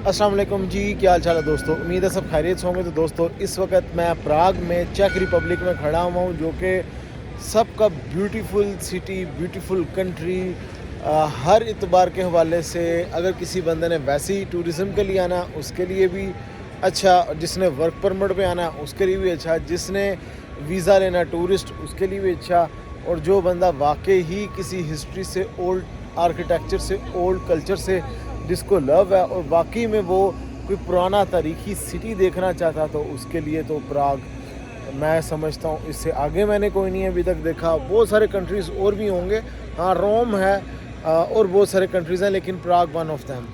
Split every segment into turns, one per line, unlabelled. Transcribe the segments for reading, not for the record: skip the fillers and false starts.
अस्सलाम वालेकुम जी, क्या हाल चाल है दोस्तों। उम्मीद है सब खैरियत से होंगे। तो दोस्तों इस वक्त मैं प्राग में चेक रिपब्लिक में खड़ा हुआ हूँ, जो कि सबका ब्यूटीफुल सिटी, ब्यूटीफुल कंट्री। हर इतबार के हवाले से अगर किसी बंदे ने वैसे ही टूरिज़म के लिए आना उसके लिए भी अच्छा, जिसने वर्क परमिट पे आना उसके लिए भी अच्छा, जिसने वीज़ा लेना टूरिस्ट उसके लिए भी अच्छा, और जो बंदा वाकई ही किसी हिस्ट्री से, ओल्ड आर्किटेक्चर से, ओल्ड कल्चर से जिसको लव है और वाकई में वो कोई पुराना तारीखी सिटी देखना चाहता, तो उसके लिए तो प्राग मैं समझता हूँ इससे आगे मैंने कोई नहीं अभी तक देखा। बहुत सारे कंट्रीज़ और भी होंगे, हाँ रोम है और बहुत सारे कंट्रीज़ हैं, लेकिन प्राग वन ऑफ दैम,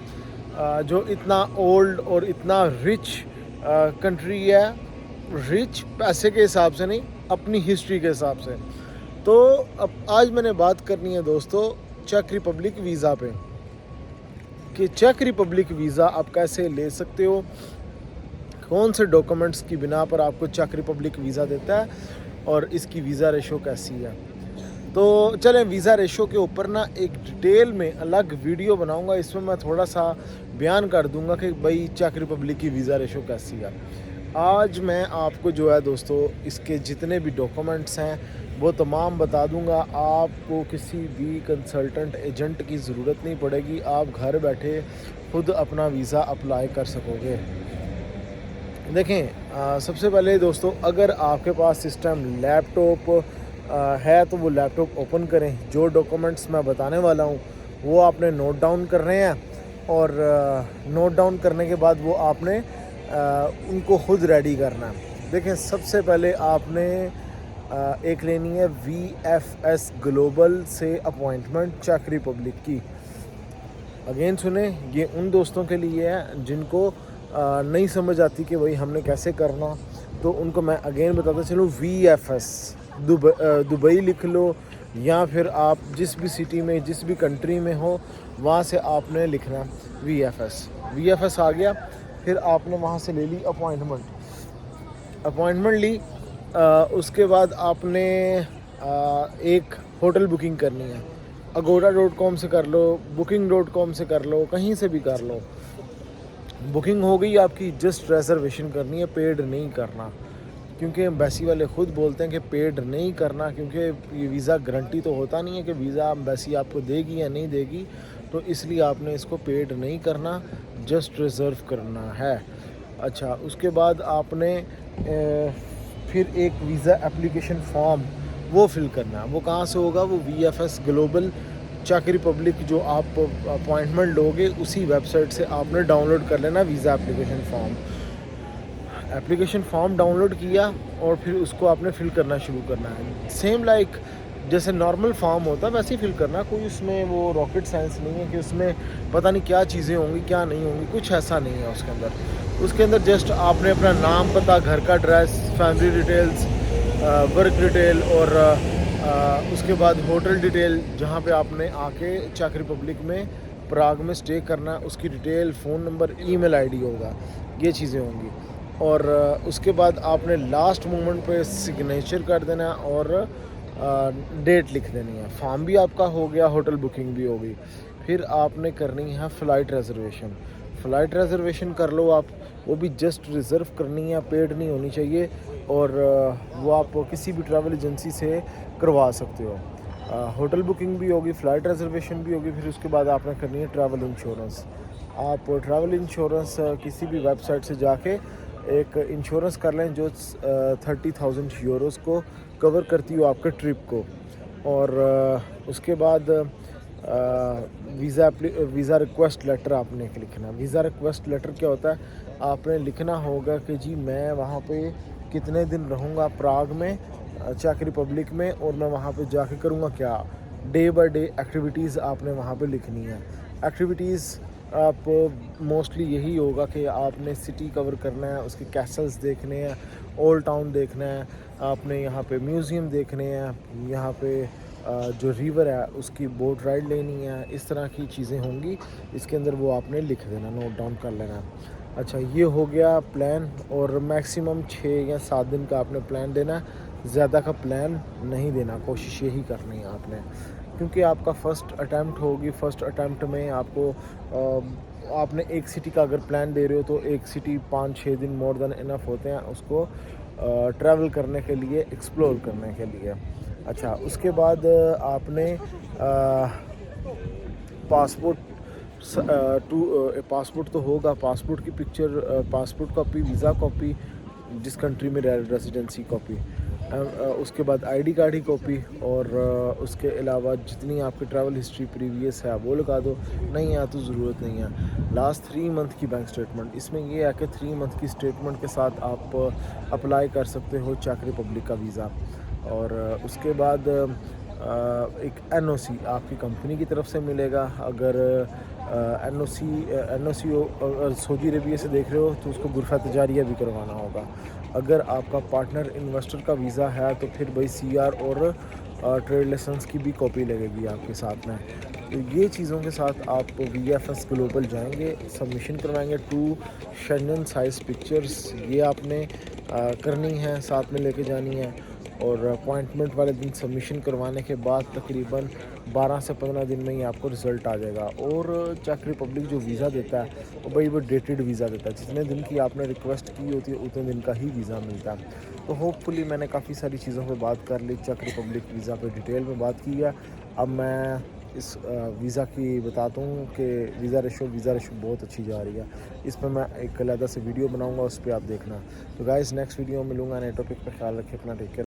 जो इतना ओल्ड और इतना रिच कंट्री है। रिच पैसे के हिसाब से नहीं, अपनी हिस्ट्री के हिसाब से। तो अब आज मैंने बात करनी है दोस्तों चेक रिपब्लिक वीज़ा पे, कि चेक रिपब्लिक वीज़ा आप कैसे ले सकते हो, कौन से डॉक्यूमेंट्स की बिना पर आपको चेक रिपब्लिक वीज़ा देता है और इसकी वीज़ा रेशो कैसी है। तो चलें, वीज़ा रेशो के ऊपर ना एक डिटेल में अलग वीडियो बनाऊंगा, इसमें मैं थोड़ा सा बयान कर दूंगा कि भाई चेक रिपब्लिक की वीज़ा रेशो कैसी है। आज मैं आपको जो है दोस्तों इसके जितने भी डॉक्यूमेंट्स हैं वो तमाम बता दूंगा। आपको किसी भी कंसल्टेंट एजेंट की ज़रूरत नहीं पड़ेगी, आप घर बैठे खुद अपना वीज़ा अप्लाई कर सकोगे। देखें, सबसे पहले दोस्तों अगर आपके पास सिस्टम लैपटॉप है तो वो लैपटॉप ओपन करें। जो डॉक्यूमेंट्स मैं बताने वाला हूँ वो आपने नोट डाउन कर रहे हैं, और नोट डाउन करने के बाद वो आपने उनको खुद रेडी करना है। देखें, सबसे पहले आपने एक लेनी है VFS ग्लोबल से अपॉइंटमेंट चेक रिपब्लिक की। अगेन सुने, ये उन दोस्तों के लिए है जिनको नहीं समझ आती कि भाई हमने कैसे करना, तो उनको मैं अगेन बताता चलूँ। VFS दुबई लिख लो, या फिर आप जिस भी सिटी में जिस भी कंट्री में हो वहाँ से आपने लिखना VFS आ गया। फिर आपने वहाँ से ले ली अपॉइंटमेंट ली। उसके बाद आपने एक होटल बुकिंग करनी है। agoda.com से कर लो, booking.com से कर लो, कहीं से भी कर लो। बुकिंग हो गई आपकी, जस्ट रिजर्वेशन करनी है, पेड नहीं करना, क्योंकि एम्बेसी वाले ख़ुद बोलते हैं कि पेड नहीं करना, क्योंकि ये वीज़ा गारंटी तो होता नहीं है कि वीज़ा एम्बेसी आपको देगी या नहीं देगी, तो इसलिए आपने इसको पेड नहीं करना, जस्ट रिज़र्व करना है। अच्छा, उसके बाद आपने फिर एक वीज़ा एप्लीकेशन फॉर्म वो फिल करना है। वो कहाँ से होगा? वो VFS ग्लोबल चेक रिपब्लिक जो आप अपॉइंटमेंट लोगे उसी वेबसाइट से आपने डाउनलोड कर लेना वीज़ा एप्लीकेशन फ़ॉर्म डाउनलोड किया और फिर उसको आपने फ़िल करना शुरू करना है। सेम लाइक जैसे नॉर्मल फॉर्म होता है वैसे ही फ़िल करना, कोई उसमें वो रॉकेट साइंस नहीं है कि उसमें पता नहीं क्या चीज़ें होंगी क्या नहीं होंगी, कुछ ऐसा नहीं है उसके अंदर जस्ट आपने अपना नाम, पता, घर का address, family details, work detail और उसके बाद होटल डिटेल, जहाँ पे आपने आके चेक रिपब्लिक में प्राग में स्टे करना, उसकी detail, phone number, email ID होगा, ये चीज़ें होंगी। और उसके बाद आपने लास्ट मोमेंट पे सिग्नेचर कर देना और डेट लिख देनी है। फॉर्म भी आपका हो गया, होटल बुकिंग भी हो गई। फिर आपने करनी है फ़्लाइट रिज़र्वेशन कर लो आप, वो भी जस्ट रिज़र्व करनी है, पेड नहीं होनी चाहिए, और वो आप किसी भी ट्रैवल एजेंसी से करवा सकते हो। होटल बुकिंग भी होगी, फ़्लाइट रिज़र्वेशन भी होगी। फिर उसके बाद आपने करनी है ट्रैवल इंश्योरेंस। आप ट्रैवल इंश्योरेंस किसी भी वेबसाइट से जाके एक इंश्योरेंस कर लें जो 30,000 यूरोस को कवर करती हो आपके ट्रिप को। और उसके बाद वीज़ा रिक्वेस्ट लेटर आपने लिखना। वीज़ा रिक्वेस्ट लेटर क्या होता है? आपने लिखना होगा कि जी मैं वहाँ पे कितने दिन रहूँगा प्राग में, चेक रिपब्लिक में, और मैं वहाँ पे जाके करूँगा क्या। डे बाय डे एक्टिविटीज़ आपने वहाँ पे लिखनी है। एक्टिविटीज़ आप मोस्टली यही होगा कि आपने सिटी कवर करना है, उसके कैसल्स देखने हैं, ओल्ड टाउन देखना है, आपने यहाँ पे म्यूज़ियम देखने हैं, यहाँ पे जो रिवर है उसकी बोट राइड लेनी है, इस तरह की चीज़ें होंगी इसके अंदर, वो आपने लिख देना, नोट डाउन कर लेना। अच्छा, ये हो गया प्लान, और मैक्सिमम 6 या 7 दिन का आपने प्लान देना है, ज़्यादा का प्लान नहीं देना, कोशिश यही करनी है आपने। क्योंकि आपका फ़र्स्ट अटैम्प्ट होगी, फ़र्स्ट अटैम्प्ट में आपको आपने एक सिटी का अगर प्लान दे रहे हो तो एक सिटी 5-6 दिन मोर देन इनफ होते हैं उसको ट्रैवल करने के लिए, एक्सप्लोर करने के लिए। अच्छा, उसके बाद आपने पासपोर्ट पासपोर्ट तो होगा, पासपोर्ट की picture, passport copy, visa copy, जिस कंट्री में रेसिडेंसी कॉपी, उसके बाद आईडी कार्ड की कॉपी, और उसके अलावा जितनी आपकी ट्रैवल हिस्ट्री प्रीवियस है वो लगा दो, नहीं है तो ज़रूरत नहीं है। लास्ट 3 मंथ की बैंक स्टेटमेंट, इसमें ये है कि 3 मंथ की स्टेटमेंट के साथ आप अप्लाई कर सकते हो चेक रिपब्लिक का वीज़ा। और उसके बाद एक एनओसी आपकी कंपनी की तरफ से मिलेगा। अगर एनओसी अगर सऊदी अरबिया से देख रहे हो तो उसको गुरफ़ा तजारिया भी करवाना होगा। अगर आपका पार्टनर इन्वेस्टर का वीज़ा है तो फिर भाई सीआर और ट्रेड लाइसेंस की भी कॉपी लगेगी आपके साथ में। तो ये चीज़ों के साथ आप वीएफएस ग्लोबल जाएंगे, सबमिशन करवाएंगे 2 शेंगन साइज़ पिक्चर्स, ये आपने करनी है, साथ में लेके जानी है। और अपॉइंटमेंट वाले दिन सबमिशन करवाने के बाद तकरीबन 12 से 15 दिन में ही आपको रिज़ल्ट आ जाएगा। और चेक रिपब्लिक जो वीज़ा देता है वो भाई वो डेटेड वीज़ा देता है, जितने दिन की आपने रिक्वेस्ट की होती है उतने दिन का ही वीज़ा मिलता है। तो होपफुली मैंने काफ़ी सारी चीज़ों पे बात कर ली, चेक रिपब्लिक वीज़ा पे डिटेल में बात की है। अब मैं इस वीज़ा की बताता हूँ कि वीज़ा रेशो बहुत अच्छी जा रही है। इस पर मैं एक अलग से वीडियो बनाऊँगा, उस पर आप देखना। तो गाइस नेक्स्ट वीडियो में मिलूँगा नए टॉपिक पर, ख्याल रखिए अपना, टेक केयर।